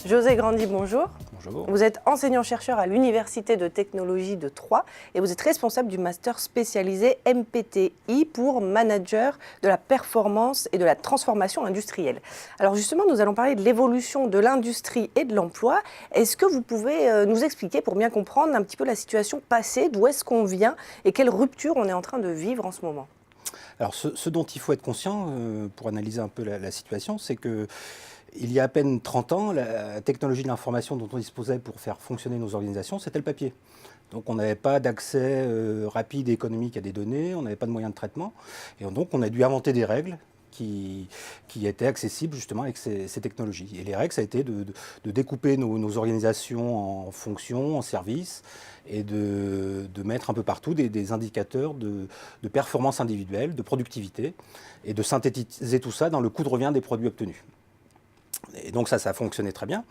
José Grandi, bonjour. Bonjour. Vous êtes enseignant-chercheur à l'Université de technologie de Troyes et vous êtes responsable du master spécialisé MPTI pour manager de la performance et de la transformation industrielle. Alors justement, nous allons parler de l'évolution de l'industrie et de l'emploi. Est-ce que vous pouvez nous expliquer, pour bien comprendre un petit peu la situation passée, d'où est-ce qu'on vient et quelle rupture on est en train de vivre en ce moment? Alors ce dont il faut être conscient pour analyser un peu la situation, c'est que il y a à peine 30 ans, la technologie de l'information dont on disposait pour faire fonctionner nos organisations, c'était le papier. Donc on n'avait pas d'accès rapide et économique à des données, on n'avait pas de moyens de traitement. Et donc on a dû inventer des règles qui étaient accessibles justement avec ces technologies. Et les règles, ça a été de découper nos organisations en fonctions, en services, et de mettre un peu partout des indicateurs de performance individuelle, de productivité, et de synthétiser tout ça dans le coût de revient des produits obtenus. Et donc ça a fonctionné très bien.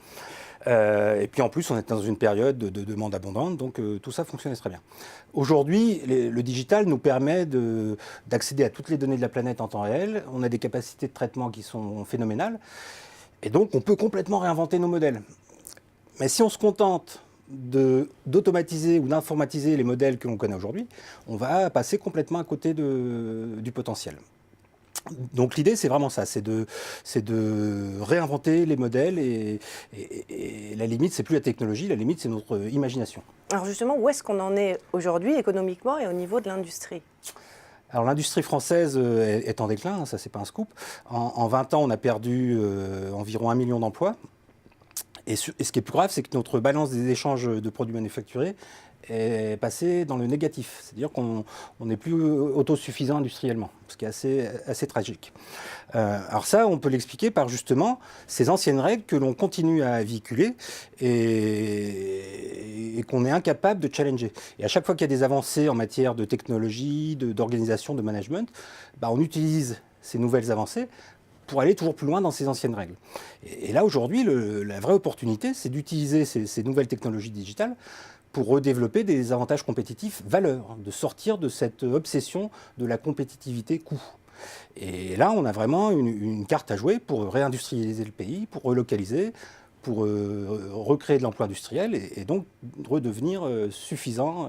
Et puis en plus, on est dans une période de demande abondante, donc tout ça fonctionnait très bien. Aujourd'hui, le digital nous permet d'accéder à toutes les données de la planète en temps réel. On a des capacités de traitement qui sont phénoménales. Et donc, on peut complètement réinventer nos modèles. Mais si on se contente d'automatiser ou d'informatiser les modèles que l'on connaît aujourd'hui, on va passer complètement à côté du potentiel. Donc l'idée, c'est vraiment ça, c'est de réinventer les modèles et la limite, c'est plus la technologie, la limite, c'est notre imagination. Alors justement, où est-ce qu'on en est aujourd'hui économiquement et au niveau de l'industrie? Alors l'industrie française est en déclin, ça c'est pas un scoop. En 20 ans, on a perdu environ 1 million d'emplois. Et ce qui est plus grave, c'est que notre balance des échanges de produits manufacturés est passée dans le négatif. C'est-à-dire qu'on n'est plus autosuffisant industriellement, ce qui est assez tragique. Alors ça, on peut l'expliquer par justement ces anciennes règles que l'on continue à véhiculer et qu'on est incapable de challenger. Et à chaque fois qu'il y a des avancées en matière de technologie, d'organisation, de management, on utilise ces nouvelles avancées pour aller toujours plus loin dans ces anciennes règles. Et là, aujourd'hui, la vraie opportunité, c'est d'utiliser ces nouvelles technologies digitales pour redévelopper des avantages compétitifs valeurs, de sortir de cette obsession de la compétitivité coût. Et là, on a vraiment une carte à jouer pour réindustrialiser le pays, pour relocaliser, pour recréer de l'emploi industriel et donc redevenir suffisant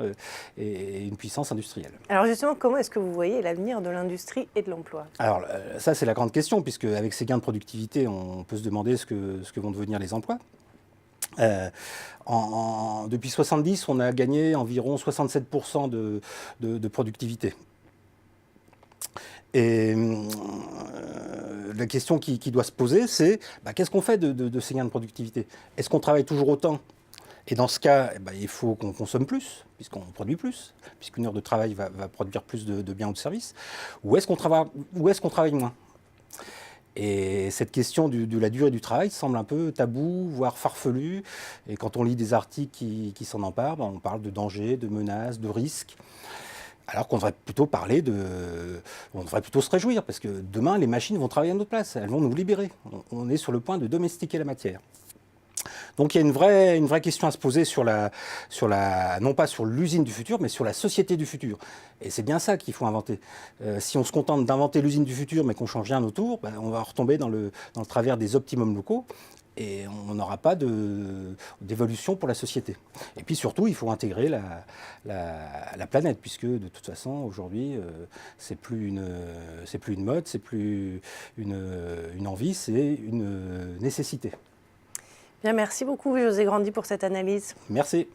et une puissance industrielle. Alors justement, comment est-ce que vous voyez l'avenir de l'industrie et de l'emploi? Alors ça, c'est la grande question, puisque avec ces gains de productivité, on peut se demander ce que vont devenir les emplois. Depuis 70, on a gagné environ 67% de productivité. Et la question qui doit se poser, c'est qu'est-ce qu'on fait de ces gains de productivité? Est-ce qu'on travaille toujours autant? Et dans ce cas, il faut qu'on consomme plus, puisqu'on produit plus, puisqu'une heure de travail va produire plus de biens ou de services. Ou est-ce qu'on travaille moins? Et cette question de la durée du travail semble un peu tabou, voire farfelue. Et quand on lit des articles qui s'en emparent, on parle de dangers, de menaces, de risques. Alors qu'on devrait plutôt on devrait plutôt se réjouir, parce que demain, les machines vont travailler à notre place, elles vont nous libérer. On est sur le point de domestiquer la matière. Donc il y a une vraie question à se poser non pas sur l'usine du futur, mais sur la société du futur. Et c'est bien ça qu'il faut inventer. Si on se contente d'inventer l'usine du futur, mais qu'on ne change rien autour, on va retomber dans le travers des optimums locaux. Et on n'aura pas d'évolution pour la société. Et puis surtout, il faut intégrer la planète, puisque de toute façon, aujourd'hui, c'est plus une mode, c'est plus une envie, c'est une nécessité. Bien, merci beaucoup José Grandi pour cette analyse. Merci.